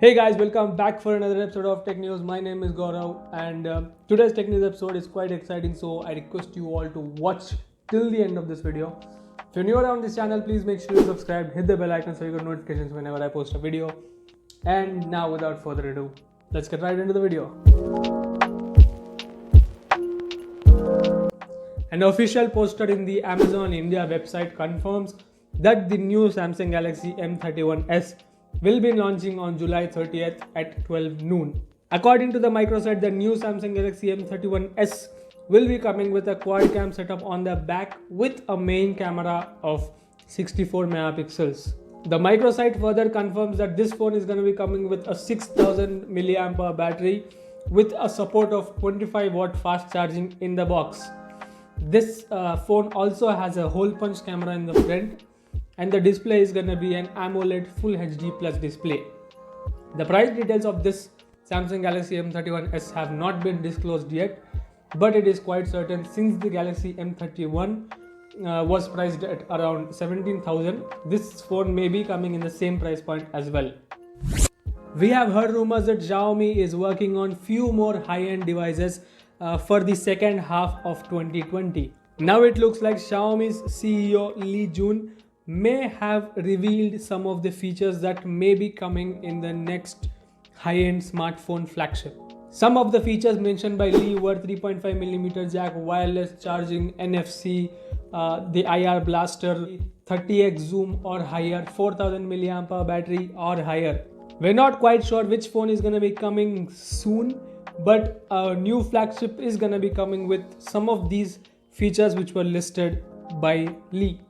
Hey guys, welcome back for another episode of Tech News. My name is Gaurav and today's Tech News episode is quite exciting, so I request you all to watch till the end of this video. If you're new around this channel, please make sure you subscribe, hit the bell icon so you get notifications whenever I post a video. And now without further ado, let's get right into the video. An official poster in the Amazon India website confirms that the new Samsung Galaxy M31s will be launching on July 30th at 12 noon. According to the microsite, the new Samsung Galaxy M31s will be coming with a quad cam setup on the back with a main camera of 64 megapixels. The microsite further confirms that this phone is going to be coming with a 6000 mAh battery with a support of 25 watt fast charging in the box. This phone also has a hole punch camera in the front, and the display is going to be an AMOLED Full HD Plus display. The price details of this Samsung Galaxy M31s have not been disclosed yet, but it is quite certain since the Galaxy M31 was priced at around 17,000, this phone may be coming in the same price point as well. We have heard rumors that Xiaomi is working on few more high-end devices for the second half of 2020. Now it looks like Xiaomi's CEO Levinson may have revealed some of the features that may be coming in the next high-end smartphone flagship. Some of the features mentioned by Lee were 3.5mm jack, wireless charging, NFC, the IR blaster, 30x zoom or higher, 4000 mAh battery or higher. We're not quite sure which phone is going to be coming soon, but a new flagship is going to be coming with some of these features which were listed by Lee.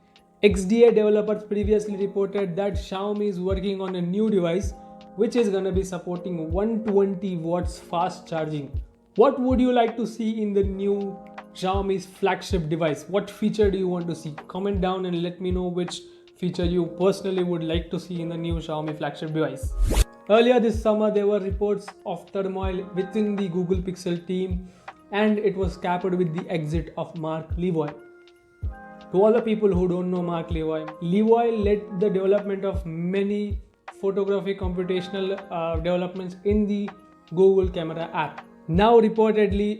XDA developers previously reported that Xiaomi is working on a new device which is going to be supporting 120 watts fast charging. What would you like to see in the new Xiaomi's flagship device? What feature do you want to see? Comment down and let me know which feature you personally would like to see in the new Xiaomi flagship device. Earlier this summer, there were reports of turmoil within the Google Pixel team, and it was capped with the exit of Mark LEVOY. To all the people who don't know Mark LEVOY, LEVOY led the development of many photography computational developments in the Google Camera app. Now reportedly,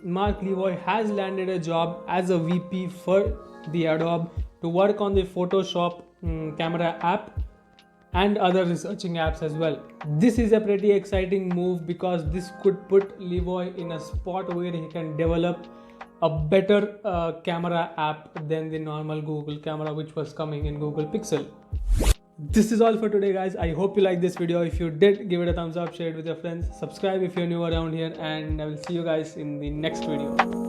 Mark LEVOY has landed a job as a VP for the Adobe to work on the Photoshop Camera app and other researching apps as well. This is a pretty exciting move because this could put LEVOY in a spot where he can develop a better camera app than the normal Google camera which was coming in Google Pixel. This is all for today, guys. I hope you liked this video. If you did, give it a thumbs up, share it with your friends, subscribe if you're new around here, and I will see you guys in the next video.